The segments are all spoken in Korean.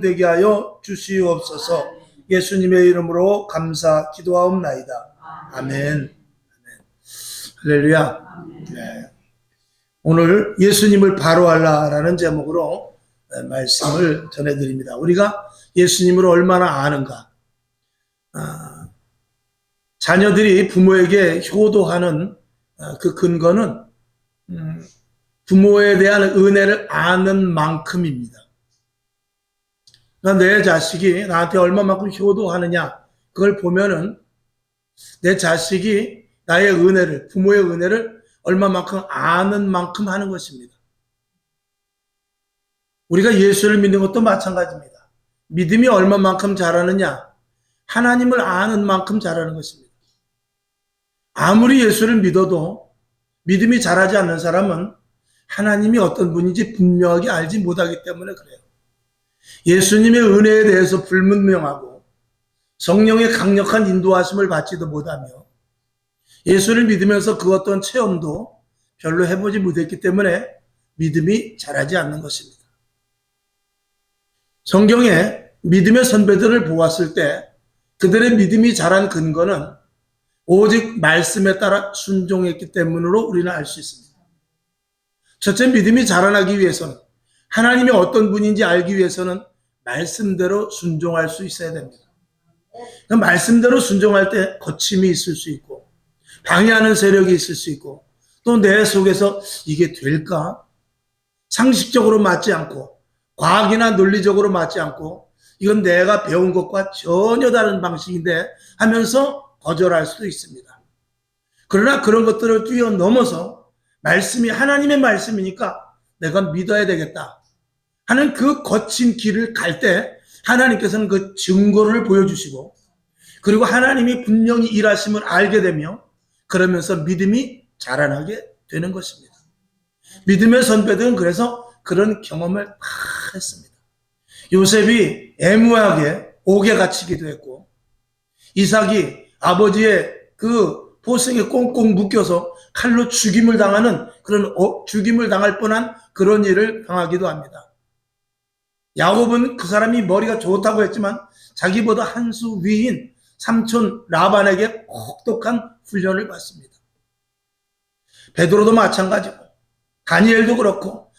되게 하여 주시옵소서. 예수님의 이름으로 감사 기도하옵나이다. 아멘. 할렐루야. 네. 오늘 예수님을 바로 알라라는 제목으로 말씀을 전해드립니다. 우리가 예수님을 얼마나 아는가? 자녀들이 부모에게 효도하는 그 근거는 부모에 대한 은혜를 아는 만큼입니다. 그러니까 내 자식이 나한테 얼마만큼 효도하느냐, 그걸 보면은 내 자식이 나의 은혜를, 부모의 은혜를 얼마만큼 아는 만큼 하는 것입니다. 우리가 예수를 믿는 것도 마찬가지입니다. 믿음이 얼마만큼 잘하느냐, 하나님을 아는 만큼 잘하는 것입니다. 아무리 예수를 믿어도 믿음이 잘하지 않는 사람은 하나님이 어떤 분인지 분명하게 알지 못하기 때문에 그래요. 예수님의 은혜에 대해서 불분명하고 성령의 강력한 인도하심을 받지도 못하며 예수를 믿으면서 그 어떤 체험도 별로 해보지 못했기 때문에 믿음이 자라지 않는 것입니다. 성경에 믿음의 선배들을 보았을 때 그들의 믿음이 자란 근거는 오직 말씀에 따라 순종했기 때문으로 우리는 알 수 있습니다. 첫째, 믿음이 자라나기 위해서는, 하나님이 어떤 분인지 알기 위해서는 말씀대로 순종할 수 있어야 됩니다. 말씀대로 순종할 때 거침이 있을 수 있고 방해하는 세력이 있을 수 있고 또 내 속에서 이게 될까? 상식적으로 맞지 않고 과학이나 논리적으로 맞지 않고 이건 내가 배운 것과 전혀 다른 방식인데 하면서 거절할 수도 있습니다. 그러나 그런 것들을 뛰어넘어서 말씀이 하나님의 말씀이니까 내가 믿어야 되겠다 하는 그 거친 길을 갈 때 하나님께서는 그 증거를 보여주시고 그리고 하나님이 분명히 일하심을 알게 되며 그러면서 믿음이 자라나게 되는 것입니다. 믿음의 선배들은 그래서 그런 경험을 다 했습니다. 요셉이 애무하게 옥에 갇히기도 했고 이삭이 아버지의 그 포승에 꽁꽁 묶여서 칼로 죽임을 당하는 그런 죽임을 당할 뻔한 그런 일을 당하기도 합니다. 야곱은 그 사람이 머리가 좋다고 했지만 자기보다 한 수 위인 삼촌 라반에게 혹독한 훈련을 받습니다. 베드로도 마찬가지고 다니엘도 그렇고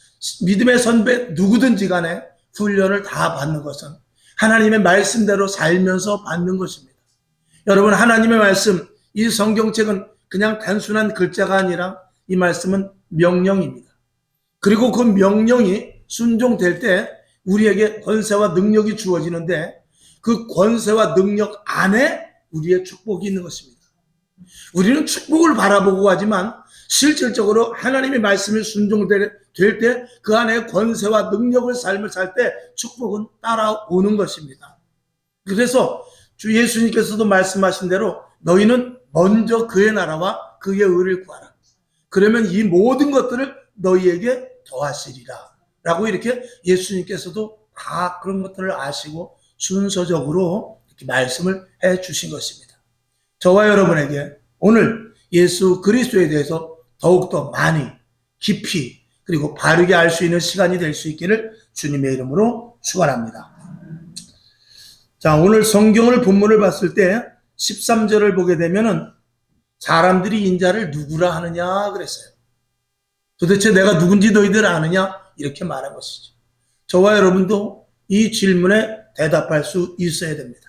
믿음의 선배 누구든지 간에 훈련을 다 받는 것은 하나님의 말씀대로 살면서 받는 것입니다. 여러분, 하나님의 말씀, 이 성경책은 그냥 단순한 글자가 아니라 이 말씀은 명령입니다. 그리고 그 명령이 순종될 때 우리에게 권세와 능력이 주어지는데 그 권세와 능력 안에 우리의 축복이 있는 것입니다. 우리는 축복을 바라보고 하지만 실질적으로 하나님의 말씀이 순종될 때 그 안에 권세와 능력을 삶을 살 때 축복은 따라오는 것입니다. 그래서 주 예수님께서도 말씀하신 대로 너희는 먼저 그의 나라와 그의 의를 구하라. 그러면 이 모든 것들을 너희에게 더하시리라. 라고 이렇게 예수님께서도 다 그런 것들을 아시고 순서적으로 이렇게 말씀을 해 주신 것입니다. 저와 여러분에게 오늘 예수 그리스도에 대해서 더욱더 많이 깊이 그리고 바르게 알 수 있는 시간이 될 수 있기를 주님의 이름으로 축원합니다. 자, 오늘 성경을 본문을 봤을 때 13절을 보게 되면은 사람들이 인자를 누구라 하느냐 그랬어요. 도대체 내가 누군지 너희들 아느냐? 이렇게 말한 것이죠. 저와 여러분도 이 질문에 대답할 수 있어야 됩니다.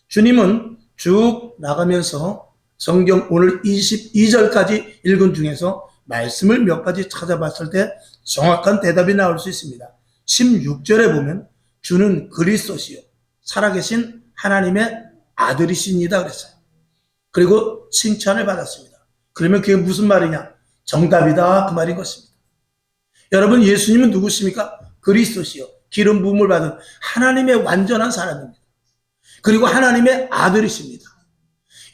주님은 쭉 나가면서 성경 오늘 22절까지 읽은 중에서 말씀을 몇 가지 찾아봤을 때 정확한 대답이 나올 수 있습니다. 16절에 보면 주는 그리스도시요 살아계신 하나님의 아들이십니다 그랬어요. 그리고 칭찬을 받았습니다. 그러면 그게 무슨 말이냐? 정답이다 그 말인 것입니다. 여러분, 예수님은 누구십니까? 그리스도시요 기름 부음을 받은 하나님의 완전한 사람입니다. 그리고 하나님의 아들이십니다.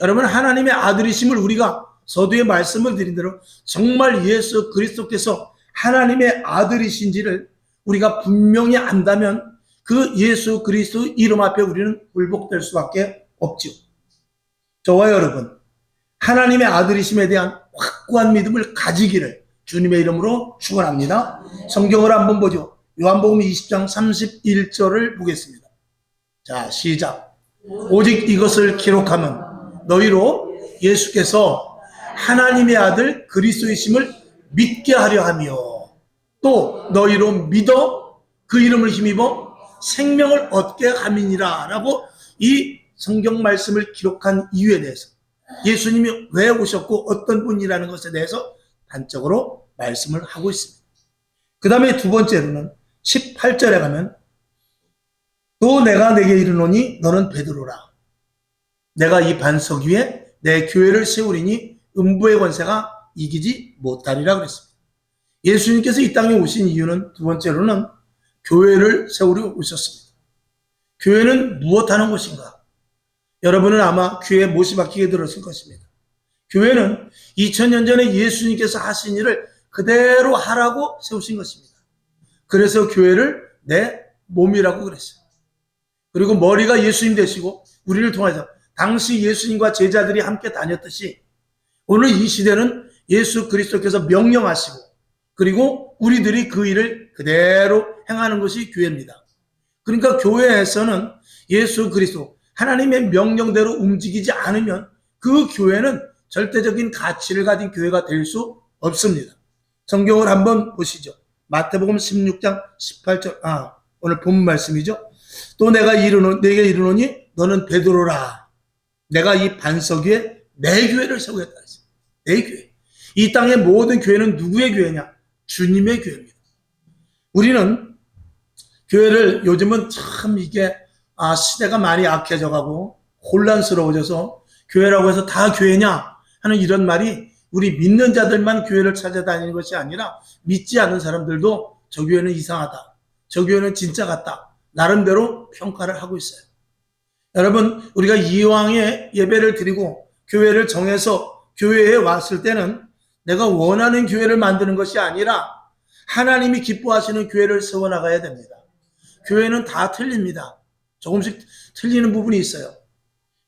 여러분, 하나님의 아들이심을 우리가 서두에 말씀을 드린 대로 정말 예수 그리스도께서 하나님의 아들이신지를 우리가 분명히 안다면 그 예수 그리스도 이름 앞에 우리는 굴복될 수밖에 없죠. 저와 여러분, 하나님의 아들이심에 대한 확고한 믿음을 가지기를 주님의 이름으로 축원합니다. 성경을 한번 보죠. 요한복음 20장 31절을 보겠습니다. 자, 시작. 오직 이것을 기록하면 너희로 예수께서 하나님의 아들 그리스도이심을 믿게 하려 하며 또 너희로 믿어 그 이름을 힘입어 생명을 얻게 함이니라 라고 이 성경 말씀을 기록한 이유에 대해서 예수님이 왜 오셨고 어떤 분이라는 것에 대해서 단적으로 말씀을 하고 있습니다. 그 다음에 두 번째로는 18절에 가면 또 내가 내게 이르노니 너는 베드로라. 내가 이 반석 위에 내 교회를 세우리니 음부의 권세가 이기지 못하리라 그랬습니다. 예수님께서 이 땅에 오신 이유는 두 번째로는 교회를 세우려 오셨습니다. 교회는 무엇하는 것인가? 여러분은 아마 귀에 못이 박히게 들었을 것입니다. 교회는 2000년 전에 예수님께서 하신 일을 그대로 하라고 세우신 것입니다. 그래서 교회를 내 몸이라고 그랬어요. 그리고 머리가 예수님 되시고 우리를 통해서 당시 예수님과 제자들이 함께 다녔듯이 오늘 이 시대는 예수 그리스도께서 명령하시고 그리고 우리들이 그 일을 그대로 행하는 것이 교회입니다. 그러니까 교회에서는 예수 그리스도 하나님의 명령대로 움직이지 않으면 그 교회는 절대적인 가치를 가진 교회가 될 수 없습니다. 성경을 한번 보시죠. 마태복음 16장 18절 오늘 본 말씀이죠. 또 내게 이르노니 너는 베드로라. 내가 이 반석 위에 내 교회를 세우겠다 했습니다. 내 교회. 이 땅의 모든 교회는 누구의 교회냐? 주님의 교회입니다. 우리는 교회를 요즘은 참 이게 시대가 많이 악해져 가고 혼란스러워져서 교회라고 해서 다 교회냐 하는 이런 말이 우리 믿는 자들만 교회를 찾아다니는 것이 아니라 믿지 않는 사람들도 저 교회는 이상하다. 저 교회는 진짜 같다. 나름대로 평가를 하고 있어요. 여러분, 우리가 이왕에 예배를 드리고 교회를 정해서 교회에 왔을 때는 내가 원하는 교회를 만드는 것이 아니라 하나님이 기뻐하시는 교회를 세워나가야 됩니다. 교회는 다 틀립니다. 조금씩 틀리는 부분이 있어요.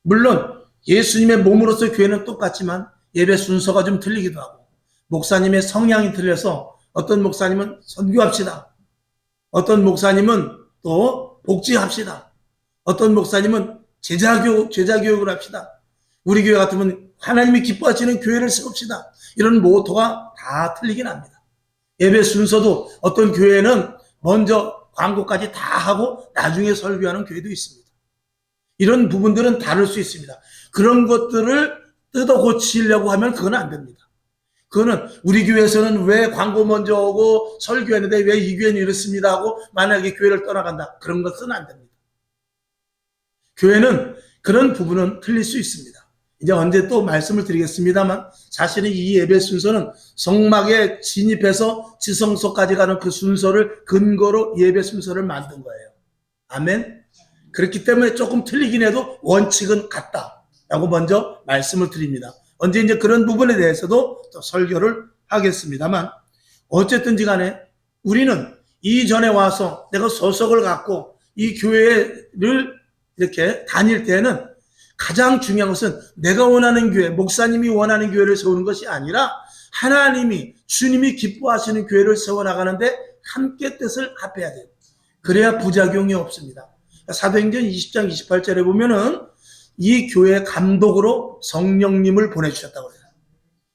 물론 예수님의 몸으로서 교회는 똑같지만 예배 순서가 좀 틀리기도 하고 목사님의 성향이 틀려서 어떤 목사님은 선교합시다. 어떤 목사님은 또 복지합시다. 어떤 목사님은 제자교육을 합시다. 우리 교회 같으면 하나님이 기뻐하시는 교회를 세웁시다. 이런 모토가 다 틀리긴 합니다. 예배 순서도 어떤 교회는 먼저 광고까지 다 하고 나중에 설교하는 교회도 있습니다. 이런 부분들은 다를 수 있습니다. 그런 것들을 뜯어 고치려고 하면 그건 안 됩니다. 그거는 우리 교회에서는 왜 광고 먼저 오고 설교했는데 왜 이 교회는 이렇습니다 하고 만약에 교회를 떠나간다. 그런 것은 안 됩니다. 교회는 그런 부분은 틀릴 수 있습니다. 이제 언제 또 말씀을 드리겠습니다만 사실은 이 예배 순서는 성막에 진입해서 지성소까지 가는 그 순서를 근거로 예배 순서를 만든 거예요. 아멘. 그렇기 때문에 조금 틀리긴 해도 원칙은 같다라고 먼저 말씀을 드립니다. 언제 이제 그런 부분에 대해서도 또 설교를 하겠습니다만 어쨌든지 간에 우리는 이전에 와서 내가 소속을 갖고 이 교회를 이렇게 다닐 때는 가장 중요한 것은 내가 원하는 교회, 목사님이 원하는 교회를 세우는 것이 아니라 하나님이, 주님이 기뻐하시는 교회를 세워나가는데 함께 뜻을 합해야 돼요. 그래야 부작용이 없습니다. 사도행전 20장 28절에 보면은 이 교회 감독으로 성령님을 보내주셨다고 해요.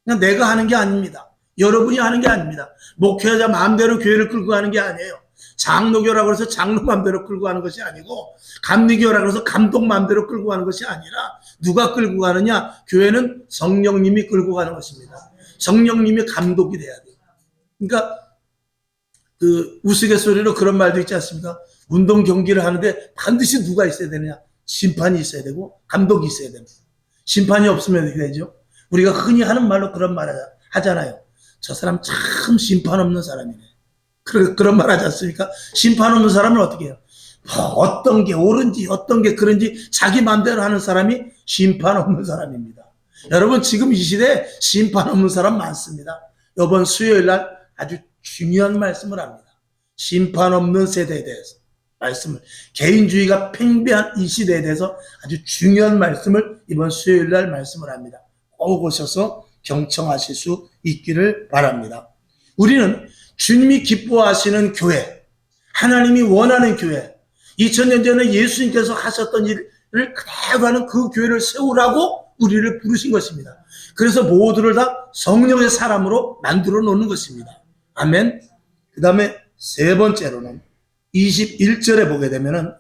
그냥 내가 하는 게 아닙니다. 여러분이 하는 게 아닙니다. 목회자 마음대로 교회를 끌고 가는 게 아니에요. 장로교라고 해서 장로 마음대로 끌고 가는 것이 아니고 감리교라고 해서 감독 마음대로 끌고 가는 것이 아니라 누가 끌고 가느냐? 교회는 성령님이 끌고 가는 것입니다. 성령님이 감독이 돼야 돼요. 그러니까 그 우스갯소리로 그런 말도 있지 않습니까? 운동 경기를 하는데 반드시 누가 있어야 되느냐? 심판이 있어야 되고 감독이 있어야 됩니다. 심판이 없으면 어떻게 되죠? 우리가 흔히 하는 말로 그런 말 하잖아요. 저 사람 참 심판 없는 사람이네. 그런 말 하지 않습니까? 심판 없는 사람은 어떻게 해요? 어떤 게 옳은지 어떤 게 그런지 자기 마음대로 하는 사람이 심판 없는 사람입니다. 여러분 지금 이 시대에 심판 없는 사람 많습니다. 이번 수요일 날 아주 중요한 말씀을 합니다. 심판 없는 세대에 대해서 말씀을, 개인주의가 팽배한 이 시대에 대해서 아주 중요한 말씀을 이번 수요일 날 말씀을 합니다. 꼭 오셔서 경청하실 수 있기를 바랍니다. 우리는 주님이 기뻐하시는 교회, 하나님이 원하는 교회, 2000년 전에 예수님께서 하셨던 일을 그대로 하는 그 교회를 세우라고 우리를 부르신 것입니다. 그래서 모두를 다 성령의 사람으로 만들어 놓는 것입니다. 아멘. 그 다음에 세 번째로는 21절에 보게 되면은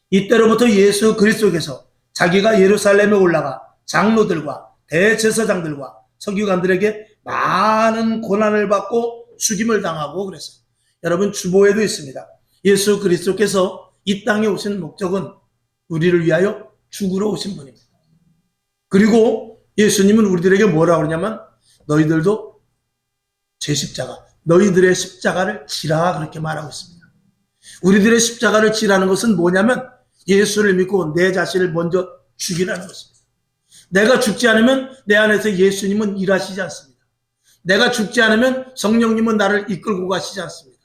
이때로부터 예수 그리스도께서 자기가 예루살렘에 올라가 장로들과 대제사장들과 서기관들에게 많은 고난을 받고 죽임을 당하고 그랬어요. 여러분, 주보에도 있습니다. 예수 그리스도께서 이 땅에 오신 목적은 우리를 위하여 죽으러 오신 분입니다. 그리고 예수님은 우리들에게 뭐라고 그러냐면 너희들도 제 십자가, 너희들의 십자가를 지라, 그렇게 말하고 있습니다. 우리들의 십자가를 지라는 것은 뭐냐면 예수를 믿고 내 자신을 먼저 죽이라는 것입니다. 내가 죽지 않으면 내 안에서 예수님은 일하시지 않습니다. 내가 죽지 않으면 성령님은 나를 이끌고 가시지 않습니다.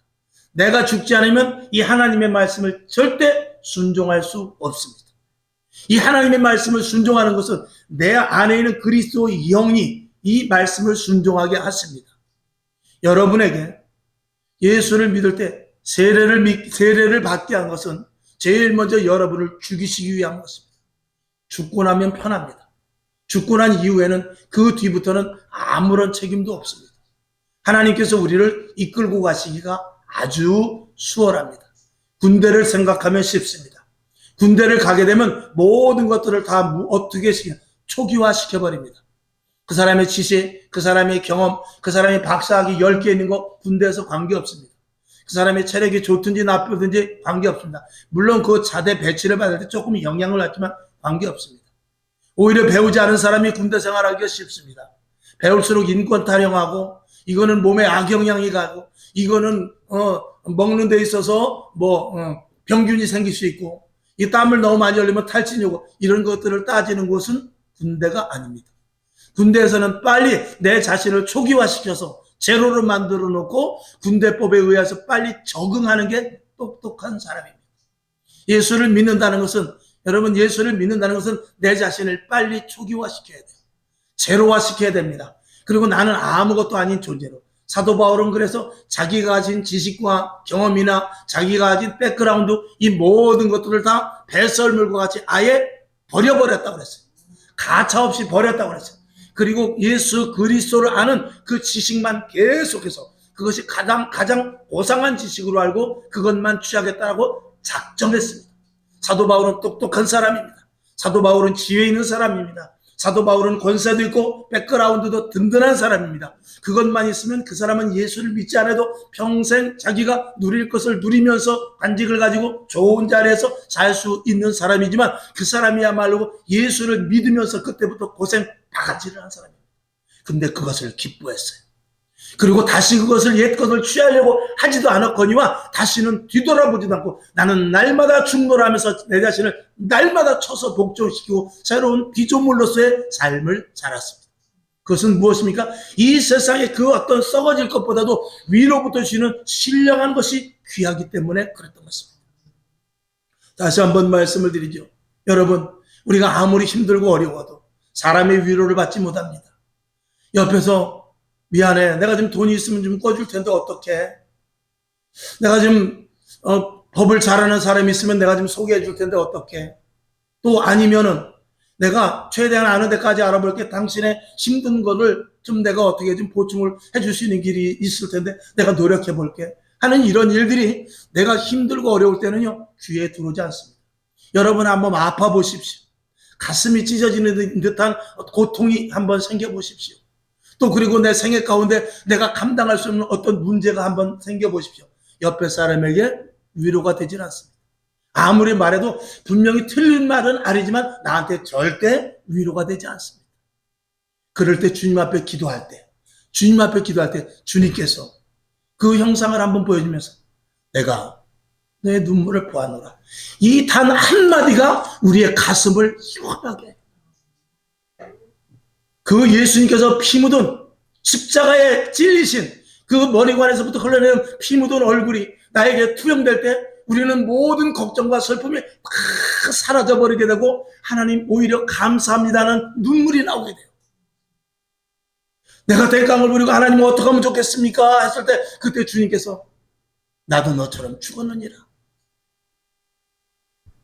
내가 죽지 않으면 이 하나님의 말씀을 절대 순종할 수 없습니다. 이 하나님의 말씀을 순종하는 것은 내 안에 있는 그리스도의 영이 이 말씀을 순종하게 하십니다. 여러분에게 예수를 믿을 때 세례를 받게 한 것은 제일 먼저 여러분을 죽이시기 위한 것입니다. 죽고 나면 편합니다. 죽고 난 이후에는 그 뒤부터는 아무런 책임도 없습니다. 하나님께서 우리를 이끌고 가시기가 아주 수월합니다. 군대를 생각하면 쉽습니다. 군대를 가게 되면 모든 것들을 다 어떻게 초기화시켜버립니다. 그 사람의 지식, 그 사람의 경험, 그 사람의 박사학위 10개 있는 거 군대에서 관계없습니다. 그 사람의 체력이 좋든지 나쁘든지 관계없습니다. 물론 그 자대 배치를 받을 때 조금 영향을 받지만 관계없습니다. 오히려 배우지 않은 사람이 군대 생활하기가 쉽습니다. 배울수록 인권 타령하고, 이거는 몸에 악영향이 가고, 이거는 먹는 데 있어서 병균이 생길 수 있고, 이 땀을 너무 많이 흘리면 탈진이 오고, 이런 것들을 따지는 곳은 군대가 아닙니다. 군대에서는 빨리 내 자신을 초기화시켜서 제로로 만들어 놓고 군대법에 의해서 빨리 적응하는 게 똑똑한 사람입니다. 예수를 믿는다는 것은, 여러분, 예수를 믿는다는 것은 내 자신을 빨리 초기화시켜야 돼요. 제로화시켜야 됩니다. 그리고 나는 아무것도 아닌 존재로. 사도 바울은 그래서 자기가 가진 지식과 경험이나 자기가 가진 백그라운드, 이 모든 것들을 다 배설물과 같이 아예 버려버렸다고 그랬어요. 가차없이 버렸다고 그랬어요. 그리고 예수 그리스도를 아는 그 지식만 계속해서, 그것이 가장 고상한 지식으로 알고 그것만 취하겠다고 작정했습니다. 사도 바울은 똑똑한 사람입니다. 사도 바울은 지혜 있는 사람입니다. 사도 바울은 권세도 있고 백그라운드도 든든한 사람입니다. 그것만 있으면 그 사람은 예수를 믿지 않아도 평생 자기가 누릴 것을 누리면서 관직을 가지고 좋은 자리에서 살 수 있는 사람이지만, 그 사람이야말로 예수를 믿으면서 그때부터 고생 바가지를 한 사람입니다. 근데 그것을 기뻐했어요. 그리고 다시 그것을 옛 것을 취하려고 하지도 않았거니와 다시는 뒤돌아보지도 않고 나는 날마다 충돌 하면서 내 자신을 날마다 쳐서 복종시키고 새로운 피조물로서의 삶을 살았습니다. 그것은 무엇입니까? 이 세상에 그 어떤 썩어질 것보다도 위로부터 주는 신령한 것이 귀하기 때문에 그랬던 것입니다. 다시 한번 말씀을 드리죠. 여러분, 우리가 아무리 힘들고 어려워도 사람의 위로를 받지 못합니다. 옆에서 미안해, 내가 지금 돈이 있으면 좀 꺼줄 텐데 어떡해? 내가 지금 법을 잘하는 사람이 있으면 내가 좀 소개해 줄 텐데 어떡해? 또 아니면은 내가 최대한 아는 데까지 알아볼게, 당신의 힘든 거를 좀 내가 어떻게 좀 보충을 해줄 수 있는 길이 있을 텐데 내가 노력해 볼게 하는 이런 일들이 내가 힘들고 어려울 때는요, 귀에 들어오지 않습니다. 여러분 한번 아파 보십시오. 가슴이 찢어지는 듯한 고통이 한번 생겨 보십시오. 또 그리고 내 생애 가운데 내가 감당할 수 없는 어떤 문제가 한번 생겨보십시오. 옆에 사람에게 위로가 되질 않습니다. 아무리 말해도 분명히 틀린 말은 아니지만 나한테 절대 위로가 되지 않습니다. 그럴 때 주님 앞에 기도할 때 주님께서 그 형상을 한번 보여주면서 내가 내 눈물을 보아노라, 이 단 한마디가 우리의 가슴을 시원하게 해요. 그 예수님께서 피 묻은 십자가에 찔리신 그 머리관에서부터 흘러내는 피 묻은 얼굴이 나에게 투영될 때 우리는 모든 걱정과 슬픔이 막 사라져버리게 되고 하나님 오히려 감사합니다는 눈물이 나오게 돼요. 내가 대강을 부리고 하나님 어떻게 하면 좋겠습니까? 했을 때 그때 주님께서 나도 너처럼 죽었느니라.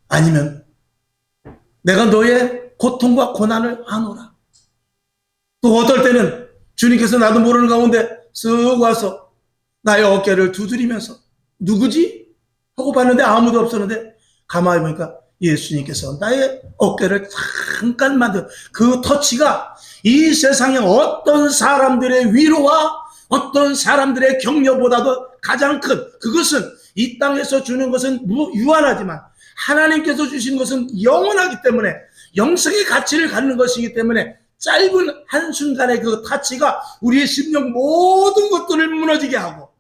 아니면 내가 너의 고통과 고난을 아노라. 또 어떨 때는 주님께서 나도 모르는 가운데 쓱 와서 나의 어깨를 두드리면서 누구지? 하고 봤는데 아무도 없었는데 가만히 보니까 예수님께서 나의 어깨를 잠깐 만든 그 터치가 이 세상의 어떤 사람들의 위로와 어떤 사람들의 격려보다도 가장 큰, 그것은 이 땅에서 주는 것은 유한하지만 하나님께서 주신 것은 영원하기 때문에 영생의 가치를 갖는 것이기 때문에 짧은 한순간의 그 타치가 우리의 심령 모든 것들을 무너지게 하고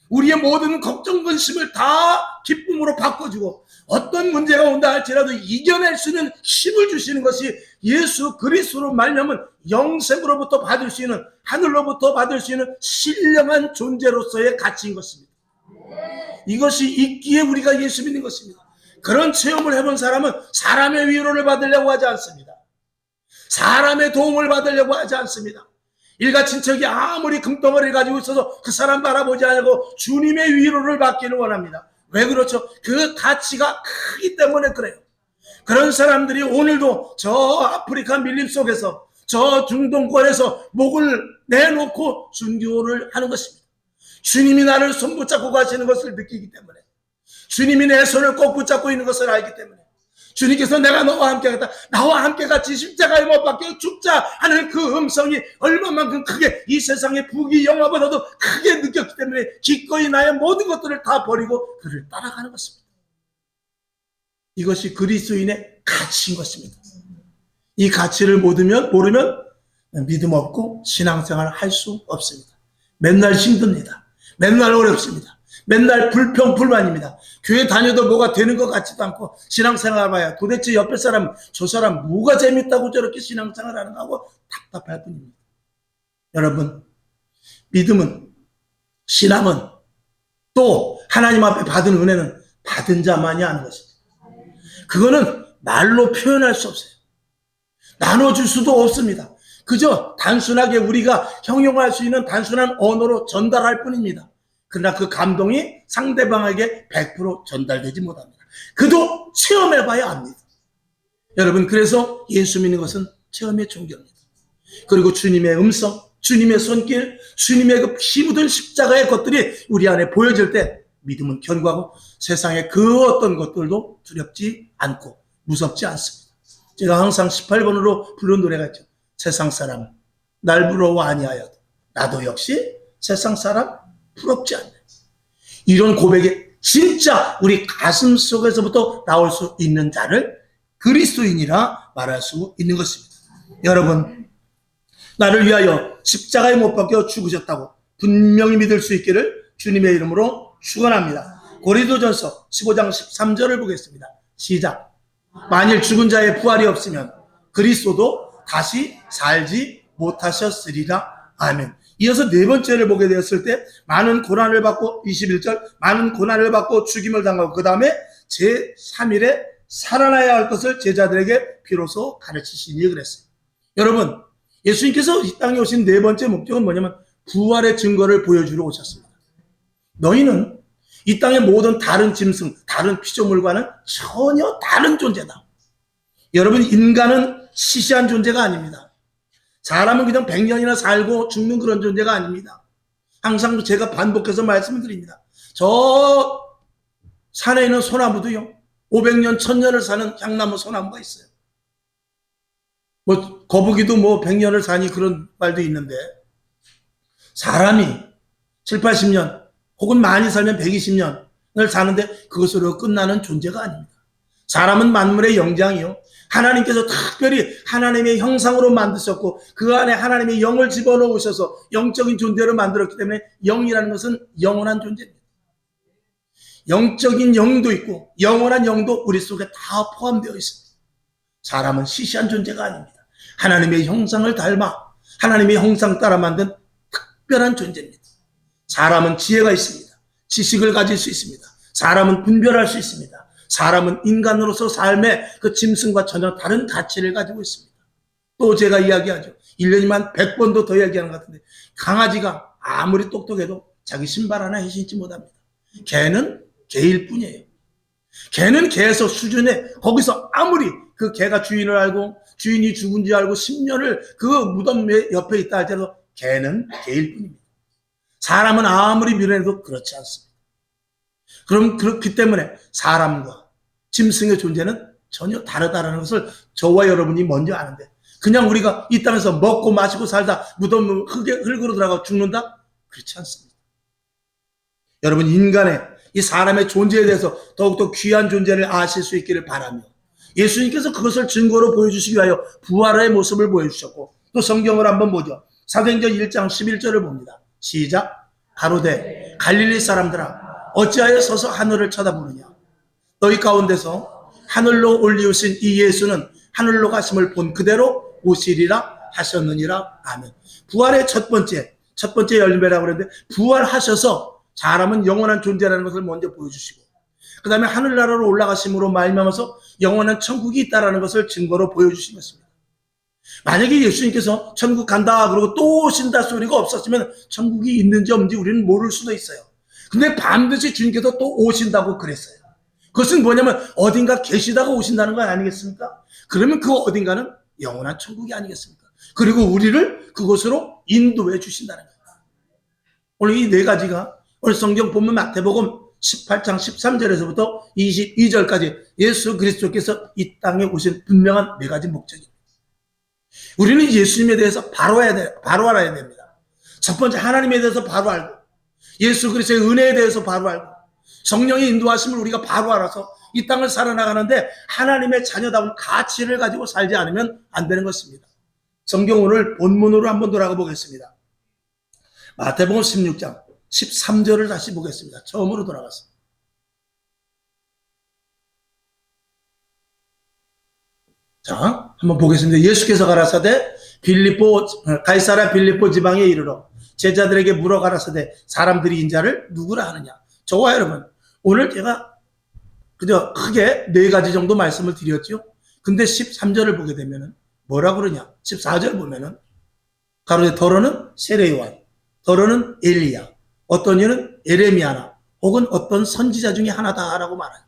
우리의 모든 걱정 근심을 다 기쁨으로 바꿔주고 어떤 문제가 온다 할지라도 이겨낼 수 있는 힘을 주시는 것이 예수 그리스도로 말미암은 영생으로부터 받을 수 있는, 하늘로부터 받을 수 있는 신령한 존재로서의 가치인 것입니다. 이것이 있기에 우리가 예수 믿는 것입니다. 그런 체험을 해본 사람은 사람의 위로를 받으려고 하지 않습니다. 사람의 도움을 받으려고 하지 않습니다. 일가 친척이 아무리 금덩어리를 가지고 있어서 그 사람 바라보지 않고 주님의 위로를 받기를 원합니다. 왜 그렇죠? 그 가치가 크기 때문에 그래요. 그런 사람들이 오늘도 저 아프리카 밀림 속에서 저 중동권에서 목을 내놓고 순교를 하는 것입니다. 주님이 나를 손 붙잡고 가시는 것을 느끼기 때문에, 주님이 내 손을 꼭 붙잡고 있는 것을 알기 때문에, 주님께서 내가 너와 함께 하겠다, 나와 함께 같이 십자가에 못 박혀 죽자 하는 그 음성이 얼마만큼 크게 이 세상의 부귀 영화보다도 크게 느꼈기 때문에 기꺼이 나의 모든 것들을 다 버리고 그를 따라가는 것입니다. 이것이 그리스도인의 가치인 것입니다. 이 가치를 모르면 믿음 없고 신앙생활을 할 수 없습니다. 맨날 힘듭니다. 맨날 어렵습니다. 맨날 불평불만입니다. 교회 다녀도 뭐가 되는 것 같지도 않고 신앙생활 봐야 도대체 옆에 사람, 저 사람 뭐가 재밌다고 저렇게 신앙생활 하는가 하고 답답할 뿐입니다. 여러분, 믿음은, 신앙은, 또 하나님 앞에 받은 은혜는 받은 자만이 아는 것입니다. 그거는 말로 표현할 수 없어요. 나눠줄 수도 없습니다. 그저 단순하게 우리가 형용할 수 있는 단순한 언어로 전달할 뿐입니다. 그러나 그 감동이 상대방에게 100% 전달되지 못합니다. 그도 체험해봐야 합니다. 여러분, 그래서 예수 믿는 것은 체험의 종교입니다. 그리고 주님의 음성, 주님의 손길, 주님의 그 피 묻은 십자가의 것들이 우리 안에 보여질 때 믿음은 견고하고 세상의 그 어떤 것들도 두렵지 않고 무섭지 않습니다. 제가 항상 18번으로 부른 노래가 있죠. 세상 사람 날 부러워 아니하여도 나도 역시 세상 사람 부럽지 않네. 이런 고백이 진짜 우리 가슴 속에서부터 나올 수 있는 자를 그리스도인이라 말할 수 있는 것입니다. 여러분, 나를 위하여 십자가에 못 박혀 죽으셨다고 분명히 믿을 수 있기를 주님의 이름으로 축원합니다. 고린도전서 15장 13절을 보겠습니다. 시작. 만일 죽은 자의 부활이 없으면 그리스도도 다시 살지 못하셨으리라. 아멘. 이어서 네 번째를 보게 되었을 때 많은 고난을 받고 21절 많은 고난을 받고 죽임을 당하고 그 다음에 제3일에 살아나야 할 것을 제자들에게 비로소 가르치시니 그랬어요. 여러분, 예수님께서 이 땅에 오신 네 번째 목적은 뭐냐면 부활의 증거를 보여주러 오셨습니다. 너희는 이 땅의 모든 다른 짐승, 다른 피조물과는 전혀 다른 존재다. 여러분, 인간은 시시한 존재가 아닙니다. 사람은 그냥 100년이나 살고 죽는 그런 존재가 아닙니다. 항상 제가 반복해서 말씀을 드립니다. 저 산에 있는 소나무도요, 500년, 1000년을 사는 향나무 소나무가 있어요. 뭐 거북이도 뭐 100년을 사니 그런 말도 있는데 사람이 7, 80년 혹은 많이 살면 120년을 사는데 그것으로 끝나는 존재가 아닙니다. 사람은 만물의 영장이요, 하나님께서 특별히 하나님의 형상으로 만드셨고 그 안에 하나님의 영을 집어넣으셔서 영적인 존재로 만들었기 때문에 영이라는 것은 영원한 존재입니다. 영적인 영도 있고 영원한 영도 우리 속에 다 포함되어 있습니다. 사람은 시시한 존재가 아닙니다. 하나님의 형상을 닮아 하나님의 형상 따라 만든 특별한 존재입니다. 사람은 지혜가 있습니다. 지식을 가질 수 있습니다. 사람은 분별할 수 있습니다. 사람은 인간으로서 삶의 그 짐승과 전혀 다른 가치를 가지고 있습니다. 또 제가 이야기하죠. 1년이면 100번도 더 이야기하는 것 같은데 강아지가 아무리 똑똑해도 자기 신발 하나 신지 못합니다. 개는 개일 뿐이에요. 개는 개에서 수준에 거기서 아무리 그 개가 주인을 알고 주인이 죽은지 알고 10년을 그 무덤 옆에 있다 할지라도 개는 개일 뿐입니다. 사람은 아무리 밀어내도 그렇지 않습니다. 그럼 그렇기 때문에 사람과 짐승의 존재는 전혀 다르다는 것을 저와 여러분이 먼저 아는데 그냥 우리가 이 땅에서 먹고 마시고 살다 무덤 흙으로 들어가 죽는다? 그렇지 않습니다. 여러분 인간의 이 사람의 존재에 대해서 더욱더 귀한 존재를 아실 수 있기를 바라며 예수님께서 그것을 증거로 보여주시기 위하여 부활의 모습을 보여주셨고 또 성경을 한번 보죠. 사도행전 1장 11절을 봅니다. 시작. 가로되 갈릴리 사람들아 어찌하여 서서 하늘을 쳐다보느냐 너희 가운데서 하늘로 올리우신 이 예수는 하늘로 가심을 본 그대로 오시리라 하셨느니라. 아멘. 부활의 첫 번째 열매라고 그랬는데 부활하셔서 사람은 영원한 존재라는 것을 먼저 보여주시고 그 다음에 하늘나라로 올라가심으로 말미암아서 영원한 천국이 있다는 것을 증거로 보여주신 것입니다. 만약에 예수님께서 천국 간다 그러고 또 오신다 소리가 없었으면 천국이 있는지 없는지 우리는 모를 수도 있어요. 근데 반드시 주님께서 또 오신다고 그랬어요. 그것은 뭐냐면 어딘가 계시다가 오신다는 건 아니겠습니까? 그러면 그 어딘가는 영원한 천국이 아니겠습니까? 그리고 우리를 그곳으로 인도해 주신다는 거예요. 오늘 이 네 가지가 오늘 성경 본문 마태복음 18장 13절에서부터 22절까지 예수 그리스도께서 이 땅에 오신 분명한 네 가지 목적입니다. 우리는 예수님에 대해서 바로 알아야 됩니다. 첫 번째 하나님에 대해서 바로 알고 예수 그리스도의 은혜에 대해서 바로 알고 성령의 인도하심을 우리가 바로 알아서 이 땅을 살아나가는데 하나님의 자녀다운 가치를 가지고 살지 않으면 안 되는 것입니다. 성경 오늘 본문으로 한번 돌아가 보겠습니다. 마태복음 16장 13절을 다시 보겠습니다. 처음으로 돌아가서. 자, 한번 보겠습니다. 예수께서 가라사대 가이사랴 빌립보 지방에 이르러 제자들에게 물어 가라사대 사람들이 인자를 누구라 하느냐. 저와 여러분 오늘 제가 그저 크게 네 가지 정도 말씀을 드렸죠. 근데 13절을 보게 되면은 뭐라 그러냐. 14절 보면은 가로되 더러는 세례요한, 더러는 엘리야, 어떤 이는 에레미야나 혹은 어떤 선지자 중에 하나다라고 말해요.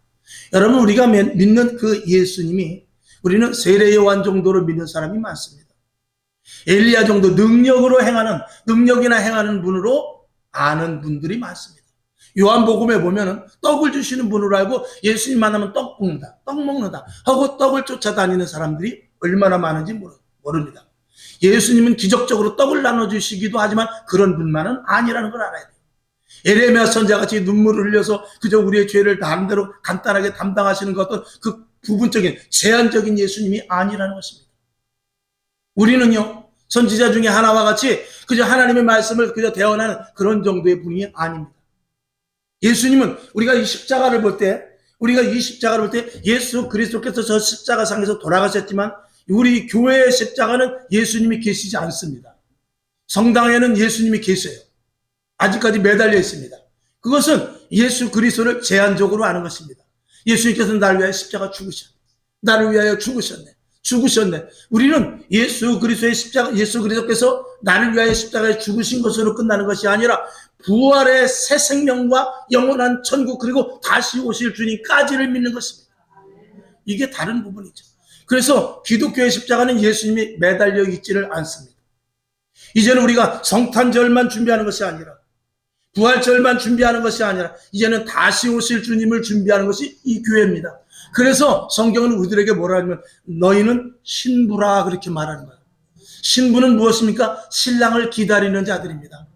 여러분 우리가 믿는 그 예수님이 우리는 세례요한 정도로 믿는 사람이 많습니다. 엘리야 정도 능력이나 행하는 분으로 아는 분들이 많습니다. 요한복음에 보면은 떡을 주시는 분으로 알고 예수님 만나면 떡 먹는다 하고 떡을 쫓아다니는 사람들이 얼마나 많은지 모릅니다. 예수님은 기적적으로 떡을 나눠주시기도 하지만 그런 분만은 아니라는 걸 알아야 돼요. 에레미야 선지자같이 눈물을 흘려서 그저 우리의 죄를 나름대로 간단하게 담당하시는 것도 그 부분적인 제한적인 예수님이 아니라는 것입니다. 우리는요 선지자 중에 하나와 같이 그저 하나님의 말씀을 그저 대언하는 그런 정도의 분이 아닙니다. 예수님은 우리가 이 십자가를 볼 때 예수 그리스도께서 저 십자가상에서 돌아가셨지만 우리 교회의 십자가는 예수님이 계시지 않습니다. 성당에는 예수님이 계세요. 아직까지 매달려 있습니다. 그것은 예수 그리스도를 제한적으로 아는 것입니다. 예수님께서는 나를 위하여 십자가 죽으셨네. 나를 위하여 죽으셨네. 우리는 예수 그리스도의 십자가, 예수 그리스도께서 나를 위하여 십자가에 죽으신 것으로 끝나는 것이 아니라 부활의 새 생명과 영원한 천국 그리고 다시 오실 주님까지를 믿는 것입니다. 이게 다른 부분이죠. 그래서 기독교의 십자가는 예수님이 매달려 있지를 않습니다. 이제는 우리가 성탄절만 준비하는 것이 아니라 부활절만 준비하는 것이 아니라 이제는 다시 오실 주님을 준비하는 것이 이 교회입니다. 그래서 성경은 우리들에게 뭐라 하냐면 너희는 신부라 그렇게 말하는 거예요. 신부는 무엇입니까? 신랑을 기다리는 자들입니다.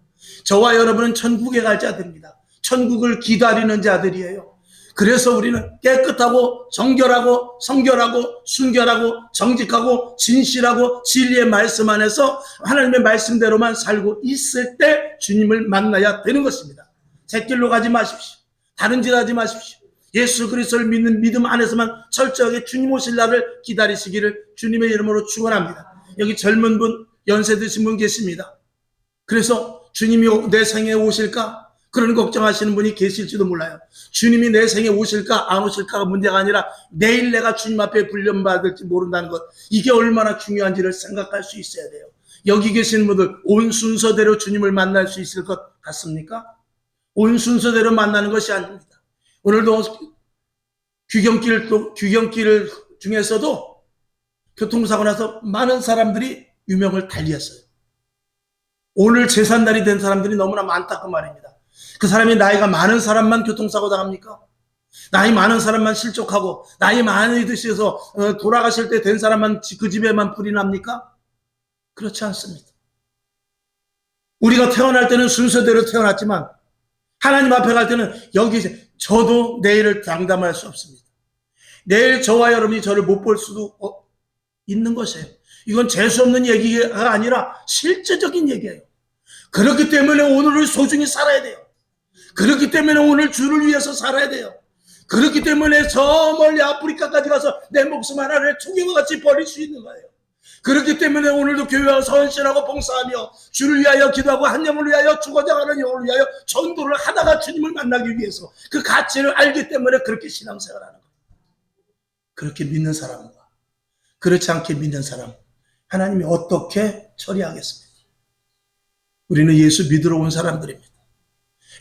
저와 여러분은 천국에 갈 자들입니다. 천국을 기다리는 자들이에요. 그래서 우리는 깨끗하고 정결하고 성결하고 순결하고 정직하고 진실하고 진리의 말씀 안에서 하나님의 말씀대로만 살고 있을 때 주님을 만나야 되는 것입니다. 샛길로 가지 마십시오. 다른 짓 하지 마십시오. 예수 그리스도를 믿는 믿음 안에서만 철저하게 주님 오실 날을 기다리시기를 주님의 이름으로 축원합니다. 여기 젊은 분, 연세 드신 분 계십니다. 그래서 주님이 내 생에 오실까? 그런 걱정하시는 분이 계실지도 몰라요. 주님이 내 생에 오실까 안 오실까가 문제가 아니라 내일 내가 주님 앞에 불려받을지 모른다는 것, 이게 얼마나 중요한지를 생각할 수 있어야 돼요. 여기 계시는 분들 온 순서대로 주님을 만날 수 있을 것 같습니까? 온 순서대로 만나는 것이 아닙니다. 오늘도 귀경길 중에서도 교통사고 나서 많은 사람들이 유명을 달리했어요. 오늘 제삿날이 된 사람들이 너무나 많다 그 말입니다. 그 사람이 나이가 많은 사람만 교통사고 당합니까? 나이 많은 사람만 실족하고 나이 많이 드셔서 돌아가실 때 된 사람만 그 집에만 불이 납니까? 그렇지 않습니다. 우리가 태어날 때는 순서대로 태어났지만 하나님 앞에 갈 때는 여기 저도 내일을 장담할 수 없습니다. 내일 저와 여러분이 저를 못 볼 수도 있는 것이에요. 이건 재수 없는 얘기가 아니라 실제적인 얘기예요. 그렇기 때문에 오늘을 소중히 살아야 돼요. 그렇기 때문에 오늘 주를 위해서 살아야 돼요. 그렇기 때문에 저 멀리 아프리카까지 가서 내 목숨 하나를 초기와 같이 버릴 수 있는 거예요. 그렇기 때문에 오늘도 교회 와서 헌신하고 봉사하며 주를 위하여 기도하고 한 영혼을 위하여 죽어져 가는 영혼을 위하여 전도를 하다가 주님을 만나기 위해서 그 가치를 알기 때문에 그렇게 신앙생활을 하는 거예요. 그렇게 믿는 사람과 그렇지 않게 믿는 사람 하나님이 어떻게 처리하겠습니까? 우리는 예수 믿으러 온 사람들입니다.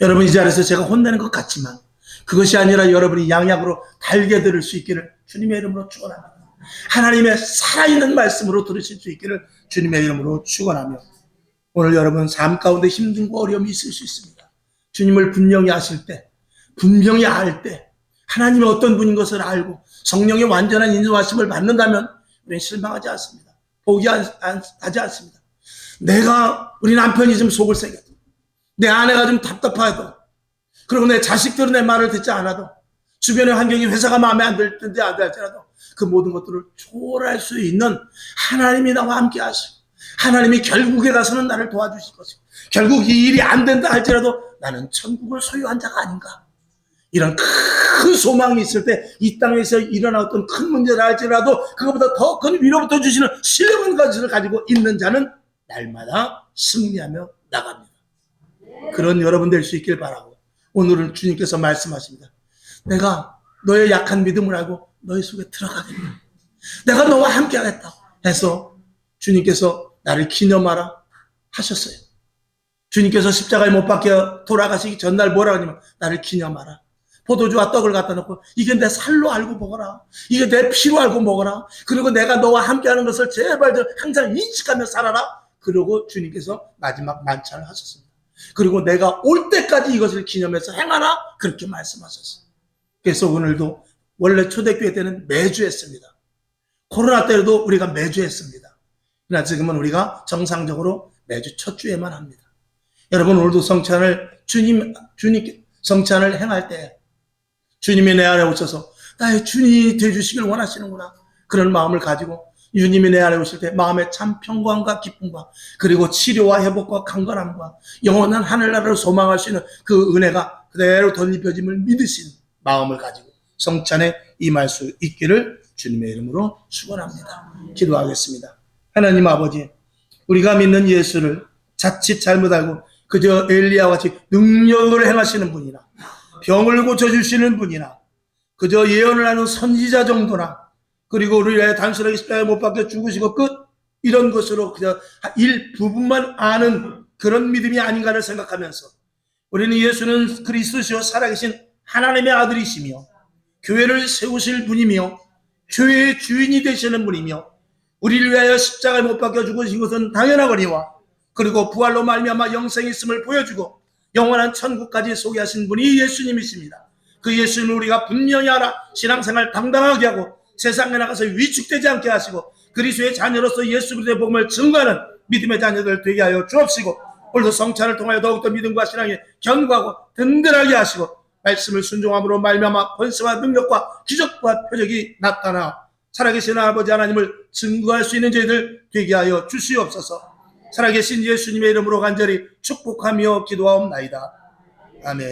여러분 이 자리에서 제가 혼내는 것 같지만 그것이 아니라 여러분이 양약으로 달게 들을 수 있기를 주님의 이름으로 축원합니다. 하나님의 살아있는 말씀으로 들으실 수 있기를 주님의 이름으로 축원하며 오늘 여러분 삶 가운데 힘든과 어려움이 있을 수 있습니다. 주님을 분명히 아실 때 분명히 알 때 하나님이 어떤 분인 것을 알고 성령의 완전한 인도하심을 받는다면 우리는 실망하지 않습니다. 포기하지 않습니다. 우리 남편이 좀 속을 새겨도 내 아내가 좀 답답해도 그리고 내 자식들은 내 말을 듣지 않아도 주변의 환경이 회사가 마음에 안 들든지 안 들지라도 그 모든 것들을 초월할 수 있는 하나님이 나와 함께 하시고 하나님이 결국에 가서는 나를 도와주실 것이고 결국 이 일이 안 된다 할지라도 나는 천국을 소유한 자가 아닌가 이런 큰 소망이 있을 때 이 땅에서 일어나던 큰 문제를 할지라도 그것보다 더 큰 위로부터 주시는 신령한 것을 가지고 있는 자는 날마다 승리하며 나갑니다. 그런 여러분 될 수 있길 바라고 오늘은 주님께서 말씀하십니다. 내가 너의 약한 믿음을 알고 너희 속에 들어가겠다. 내가 너와 함께 하겠다 해서 주님께서 나를 기념하라 하셨어요. 주님께서 십자가에 못 박혀 돌아가시기 전날 뭐라 하냐면 나를 기념하라. 포도주와 떡을 갖다 놓고 이게 내 살로 알고 먹어라. 이게 내 피로 알고 먹어라. 그리고 내가 너와 함께하는 것을 제발 항상 인식하며 살아라. 그리고 주님께서 마지막 만찬을 하셨습니다. 그리고 내가 올 때까지 이것을 기념해서 행하라. 그렇게 말씀하셨어요. 그래서 오늘도 원래 초대교회 때는 매주 했습니다. 코로나 때도 우리가 매주 했습니다. 그러나 지금은 우리가 정상적으로 매주 첫 주에만 합니다. 여러분 오늘도 주님 성찬을 행할 때 주님이 내 안에 오셔서 나의 주님이 되어주시길 원하시는구나. 그런 마음을 가지고 주님이 내 안에 오실 때 마음의 참 평강과 기쁨과 그리고 치료와 회복과 강건함과 영원한 하늘나라를 소망할 수 있는 그 은혜가 그대로 덧입혀짐을 믿으신 마음을 가지고 성찬에 임할 수 있기를 주님의 이름으로 축원합니다. 기도하겠습니다. 하나님 아버지 우리가 믿는 예수를 자칫 잘못 알고 그저 엘리야와 같이 능력을 행하시는 분이나 병을 고쳐주시는 분이나 그저 예언을 하는 선지자 정도나 그리고 우리의 단순하게 십자가에 못 박혀 죽으시고 끝 이런 것으로 그저 일부분만 아는 그런 믿음이 아닌가를 생각하면서 우리는 예수는 그리스도시요 살아계신 하나님의 아들이시며 교회를 세우실 분이며 교회의 주인이 되시는 분이며 우리를 위하여 십자가에 못 박혀 죽으신 것은 당연하거니와 그리고 부활로 말미암아 영생이 있음을 보여주고 영원한 천국까지 소개하신 분이 예수님이십니다. 그 예수님을 우리가 분명히 알아 신앙생활 당당하게 하고 세상에 나가서 위축되지 않게 하시고 그리스도의 자녀로서 예수 그리스도의 복음을 증거하는 믿음의 자녀들 되게 하여 주옵시고 오늘도 성찬을 통하여 더욱더 믿음과 신앙에 견고하고 든든하게 하시고 말씀을 순종함으로 말미암아 권세와 능력과 기적과 표적이 나타나 살아계신 아버지 하나님을 증거할 수 있는 저희들 되게 하여 주시옵소서. 살아계신 예수님의 이름으로 간절히 축복하며 기도하옵나이다. 아멘.